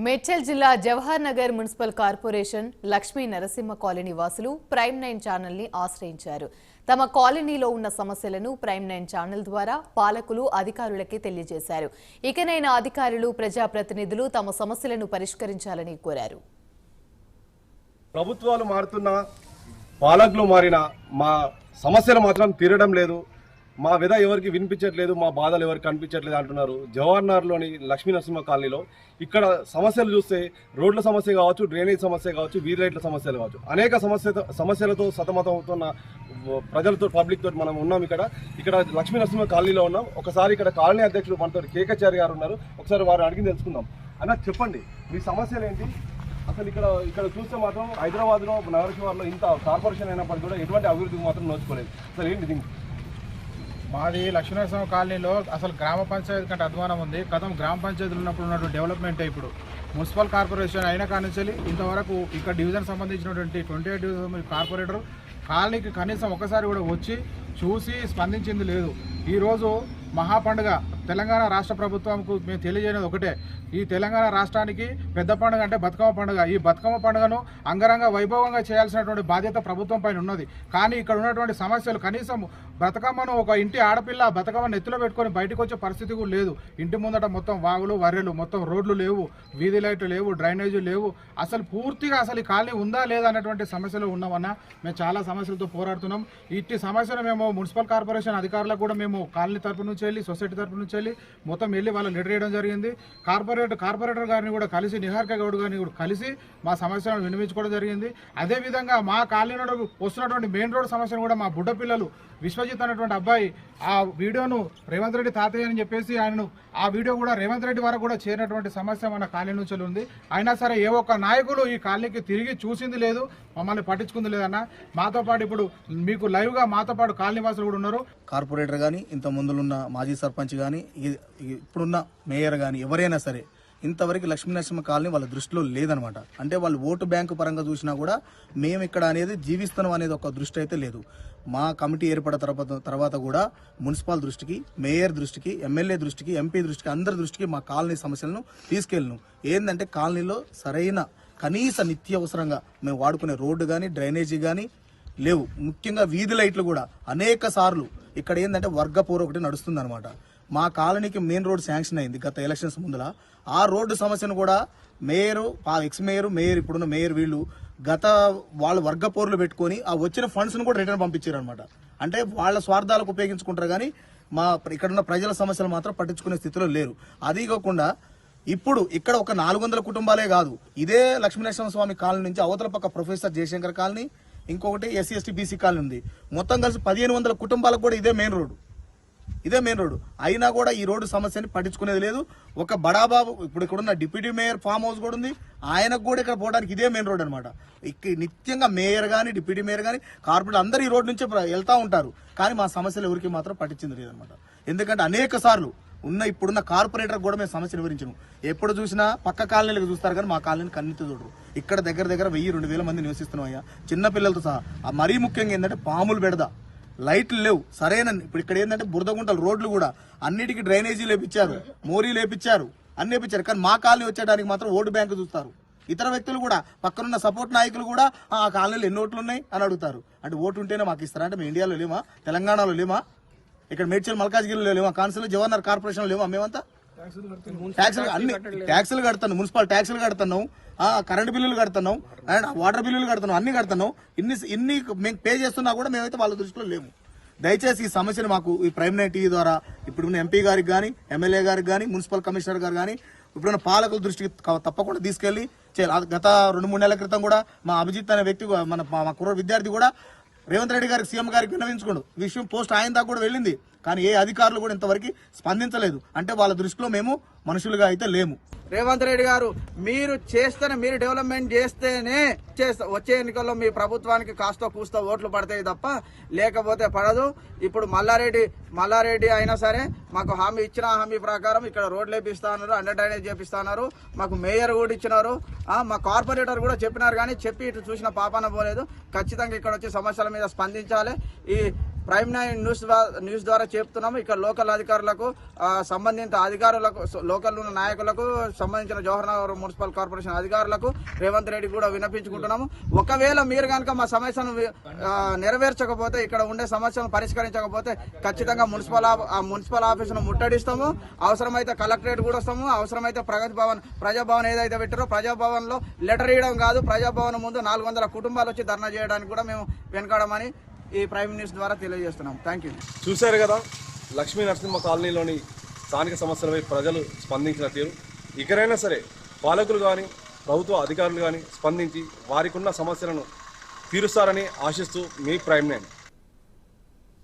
మేడ్చల్ జిల్లా Jawahar Nagar municipal corporation Lakshmi Narasimha colony వాసులు prime 9 channel ని ఆశ్రయించారు. తమ కాలనీలో ఉన్న సమస్యలను ప్రైమ్ 9 ఛానల్ ద్వారా పాలకులు అధికారులకి తెలియజేశారు. ఇకనైనా అధికారులు ప్రజాప్రతినిధులు తమ సమస్యలను పరిష్కరించాలని కోరారు. ప్రభుత్వాలు మారుతున్నా పాలకులు మారినా మా సమస్యలు మాత్రం తీరడం లేదు. మా విధ ఎవరికి వినిపించట్లేదు, మా బాధలు ఎవరికి కనిపించట్లేదు అంటున్నారు. జవహర్నగర్లోని లక్ష్మీ నరసింహ కాలనీలో ఇక్కడ సమస్యలు చూస్తే రోడ్ల సమస్య కావచ్చు, డ్రైనేజ్ సమస్య కావచ్చు, వీధి లైట్ల సమస్యలు కావచ్చు, అనేక సమస్యలతో సతమతం అవుతున్న ప్రజలతో పబ్లిక్ తోటి మనం ఉన్నాం. ఇక్కడ లక్ష్మీ నరసింహ కాలనీలో ఉన్నాం. ఒకసారి ఇక్కడ కాలనీ అధ్యక్షుడు మనతో కేకాచారి గారు ఉన్నారు. ఒకసారి వారు అడిగి తెలుసుకుందాం. అన్న చెప్పండి, మీ సమస్యలు ఏంటి? అసలు ఇక్కడ చూస్తే మాత్రం హైదరాబాద్లో నగర శివార్లో ఇంత కార్పొరేషన్ అయినప్పటికీ కూడా ఎటువంటి అభివృద్ధికి మాత్రం నోచుకోలేదు. అసలు ఏంటి దీనికి? మాది లక్ష్మీనరసింహ కాలనీలో అసలు గ్రామ పంచాయతీ కంటే అధ్వానం ఉంది. గతం గ్రామ పంచాయతీలు ఉన్నప్పుడు ఉన్నటువంటి డెవలప్మెంటే ఇప్పుడు మున్సిపల్ కార్పొరేషన్ అయిన కానించాలి ఇంతవరకు ఇక్కడ డివిజన్ సంబంధించినటువంటి 28 డివిజన్ కార్పొరేటర్ కాలనీకి కనీసం ఒకసారి కూడా వచ్చి చూసి స్పందించింది లేదు. ఈరోజు మహాపండుగ తెలంగాణ రాష్ట్ర ప్రభుత్వంకు మేము తెలియజేయడం ఒకటే, ఈ తెలంగాణ రాష్ట్రానికి పెద్ద పండుగ అంటే బతుకమ్మ పండుగ. ఈ బతుకమ్మ పండుగను అంగరంగ వైభవంగా చేయాల్సినటువంటి బాధ్యత ప్రభుత్వం పైన ఉన్నది. కానీ ఇక్కడ ఉన్నటువంటి సమస్యలు కనీసం బతుకమ్మను ఒక ఇంటి ఆడపిల్ల బతుకమ్మను ఎత్తులో పెట్టుకొని బయటకు వచ్చే పరిస్థితి కూడా లేదు. ఇంటి ముందట మొత్తం వాగులు వర్రెలు, మొత్తం రోడ్లు లేవు, వీధి లైట్లు లేవు, డ్రైనేజీలు లేవు. అసలు పూర్తిగా అసలు ఈ కాలనీ ఉందా లేదా అన్నటువంటి సమస్యలు ఉన్నామన్నా మేము చాలా సమస్యలతో పోరాడుతున్నాం. ఇట్టి సమస్యలు మేము మున్సిపల్ కార్పొరేషన్ అధికారులకు కూడా మేము కాలనీ తరపు నుంచి వెళ్ళి, సొసైటీ తరపు నుంచి వెళ్ళి మొత్తం వెళ్ళి వాళ్ళు లెటర్ వేయడం జరిగింది. కార్పొరేటర్ గారిని కూడా కలిసి, నిహారిక గౌడ్ గారిని కూడా కలిసి మా సమస్యలను వినిపించుకోవడం జరిగింది. అదేవిధంగా మా కాలనీలో వస్తున్నటువంటి మెయిన్ రోడ్ సమస్యను కూడా మా బుడ్డ పిల్లలు విశ్వజిత్ అనేటువంటి అబ్బాయి ఆ వీడియోను రేవంత్ రెడ్డి తాతయ్య అని చెప్పేసి ఆయనను ఆ వీడియో కూడా రేవంత్ రెడ్డి వరకు కూడా చేరినటువంటి సమస్య మన కాలనీ నుంచి ఉంది. అయినా సరే ఏ ఒక్క నాయకులు ఈ కాలనీకి తిరిగి చూసింది లేదు, మమ్మల్ని పట్టించుకుంది లేదన్న. మాతో పాటు ఇప్పుడు మీకు లైవ్గా మాతో పాటు కాలనీ వాసులు కూడా ఉన్నారు. కార్పొరేటర్ కానీ, ఇంత ముందులున్న మాజీ సర్పంచ్ కానీ, ఇప్పుడున్న మేయర్ కానీ ఎవరైనా సరే ఇంతవరకు లక్ష్మీ నరసింహ కాలనీ వాళ్ళ దృష్టిలో లేదనమాట. అంటే వాళ్ళు ఓటు బ్యాంకు పరంగా చూసినా కూడా మేము ఇక్కడ అనేది జీవిస్తున్నాం అనేది ఒక దృష్టి అయితే లేదు. మా కమిటీ ఏర్పడిన తర్వాత కూడా మున్సిపల్ దృష్టికి, మేయర్ దృష్టికి, ఎమ్మెల్యే దృష్టికి, ఎంపీ దృష్టికి, అందరి దృష్టికి మా కాలనీ సమస్యలను తీసుకెళ్ళను. ఏంటంటే కాలనీలో సరైన కనీస నిత్యావసరంగా మేము వాడుకునే రోడ్డు కానీ, డ్రైనేజీ కానీ లేవు. ముఖ్యంగా వీధి లైట్లు కూడా అనేక సార్లు ఇక్కడ ఏంటంటే వర్గపోరు ఒకటి నడుస్తుంది అనమాట. మా కాలనీకి మెయిన్ రోడ్ శాంక్షన్ అయింది గత ఎలక్షన్స్ ముందర. ఆ రోడ్డు సమస్యను కూడా మేయరు, ఎక్స్ మేయర్ ఇప్పుడున్న మేయర్ వీళ్ళు వాళ్ళు వర్గపోరులు పెట్టుకొని ఆ వచ్చిన ఫండ్స్ను కూడా రిటర్న్ పంపించారు అనమాట. అంటే వాళ్ళ స్వార్థాలకు ఉపయోగించుకుంటారు కానీ మా ఇక్కడున్న ప్రజల సమస్యలు మాత్రం పట్టించుకునే స్థితిలో లేరు. అది కాకుండా ఇప్పుడు ఇక్కడ ఒక 400 కుటుంబాలే కాదు, ఇదే లక్ష్మీనరసింహ స్వామి కాలనీ నుంచి అవతల పక్క ప్రొఫెసర్ జయశంకర్ కాలనీ, ఇంకొకటి SC ST BC కాలనీ ఉంది. మొత్తం కలిసి 1500 కుటుంబాలకు కూడా ఇదే మెయిన్ రోడ్డు అయినా కూడా ఈ రోడ్డు సమస్యని పట్టించుకునేది లేదు. ఒక బడాబాబు ఇప్పుడు ఇక్కడున్న డిప్యూటీ మేయర్ ఫామ్ హౌస్ కూడా ఉంది, ఆయనకు కూడా ఇక్కడ పోవడానికి ఇదే మెయిన్ రోడ్ అనమాట. నిత్యంగా మేయర్ కానీ, డిప్యూటీ మేయర్ కానీ, కార్పొరేటర్ అందరూ ఈ రోడ్ నుంచే వెళ్తూ ఉంటారు. కానీ మా సమస్యలు ఎవరికి మాత్రం పట్టించింది లేదనమాట. ఎందుకంటే అనేక సార్లు ఇప్పుడున్న కార్పొరేటర్ కూడా మేము సమస్యలు వివరించాము. ఎప్పుడు చూసినా పక్క కాలనీలకు చూస్తారు కానీ మా కాలనీని కన్నెత్తి చూడరు. ఇక్కడ దగ్గర 1000-2000 మంది నివసిస్తున్నాం అయ్యా, చిన్న పిల్లలతో సహా. మరీ ముఖ్యంగా ఏంటంటే పాములు బెడద, లైట్లు లేవు సరైన. ఇప్పుడు ఇక్కడ ఏంటంటే బురదగుంటలు, రోడ్లు కూడా అన్నిటికీ డ్రైనేజీ లేపించారు, మోరీ లేపించారు, అన్ని లేపించారు. కానీ మా కాలనీ వచ్చేయడానికి మాత్రం ఓటు బ్యాంకు చూస్తారు. ఇతర వ్యక్తులు కూడా, పక్కనున్న సపోర్ట్ నాయకులు కూడా ఆ కాలనీలో ఎన్ని ఓట్లు ఉన్నాయి అని అడుగుతారు. అంటే ఓటు ఉంటేనే మాకు ఇస్తారా? అంటే మేము ఇండియాలో లేమా, తెలంగాణలో లేమా, ఇక్కడ మేడ్చల్ మల్కాజ్గిరిలో లేమా, కాన్సిల్ జవహర్ కార్పొరేషన్ లేమా? మేమంతా ట్యాక్సులు కడుతున్నాం, మున్సిపల్ ట్యాక్సులు కడుతున్నాం, కరెంటు బిల్లులు కడుతున్నాం, అండ్ వాటర్ బిల్లులు కడుతున్నాం, అన్ని కడుతున్నాం. ఇన్ని మేము పే చేస్తున్నా కూడా మేమైతే వాళ్ళ దృష్టిలో లేము. దయచేసి ఈ సమస్యను మాకు ఈ ప్రైమ్ 9 టీవీ ద్వారా ఇప్పుడున్న ఎంపీ గారికి కానీ, ఎమ్మెల్యే గారికి కానీ, మున్సిపల్ కమిషనర్ గారు కానీ, ఇప్పుడున్న పాలకుల దృష్టికి తప్పకుండా తీసుకెళ్లి గత 2-3 నెలల క్రితం కూడా మా అభిజిత్ అనే వ్యక్తి, మా కుర్ర విద్యార్థి కూడా రేవంత్ రెడ్డి గారికి, సీఎం గారికి విన్నవించుకోండు. విషయం పోస్ట్ ఆయన దాకా కూడా వెళ్ళింది. కానీ ఏ అధికారులు కూడా ఇంతవరకు స్పందించలేదు. అంటే వాళ్ళ దృష్టిలో మేము మనుషులుగా అయితే లేము. రేవంత్ రెడ్డి గారు మీరు డెవలప్మెంట్ చేస్తేనే వచ్చే ఎన్నికల్లో మీ ప్రభుత్వానికి కాస్త కూస్తో ఓట్లు పడతాయి తప్ప లేకపోతే పడదు. ఇప్పుడు మల్లారెడ్డి అయినా సరే మాకు ఇచ్చిన హామీ ప్రకారం ఇక్కడ రోడ్లు వేపిస్తా ఉన్నారు, అండర్ డ్రైనేజ్ చేపిస్తా ఉన్నారు, మాకు మేయర్ కూడా ఇచ్చినారు, మా కార్పొరేటర్ కూడా చెప్పినారు. కానీ చెప్పి ఇటు చూసిన పాపాన పోలేదు. ఖచ్చితంగా ఇక్కడ వచ్చే సమస్యల మీద స్పందించాలి. ప్రైమ్ 9 న్యూస్ ద్వారా చెప్తున్నాము. ఇక్కడ లోకల్ అధికారులకు సంబంధిత అధికారులకు లోకల్ ఉన్న నాయకులకు సంబంధించిన జవహర్ నగర్ మున్సిపల్ కార్పొరేషన్ అధికారులకు రేవంత్ రెడ్డి కూడా విన్నపించుకుంటున్నాము. ఒకవేళ మీరు కనుక మా సమస్యను నెరవేర్చకపోతే, ఇక్కడ ఉండే సమస్యలను పరిష్కరించకపోతే ఖచ్చితంగా మున్సిపల్ ఆఫీసును ముట్టడిస్తాము. అవసరమైతే కలెక్టరేట్ కూడా వస్తాము. అవసరమైతే ప్రజాభవన్ ఏదైతే పెట్టారో ప్రజాభవన్ లో లెటర్ ఇవ్వడం కాదు, ప్రజాభవన్ ముందు 400 కుటుంబాలు వచ్చి ధర్నా చేయడానికి కూడా మేము వెనకాడమని ఈ ప్రైమ్ న్యూస్ ద్వారా తెలియజేస్తున్నాం. Thank you. చూశారు కదా లక్ష్మీ నరసింహ కాలనీలోని స్థానిక సమస్యలపై ప్రజలు స్పందించిన తీరు. ఇకరైనా సరే పాలకులు కానీ ప్రభుత్వ అధికారులు కానీ స్పందించి వారికి ఉన్న సమస్యలను తీరుస్తారని ఆశిస్తూ మీ ప్రైమ్ 9.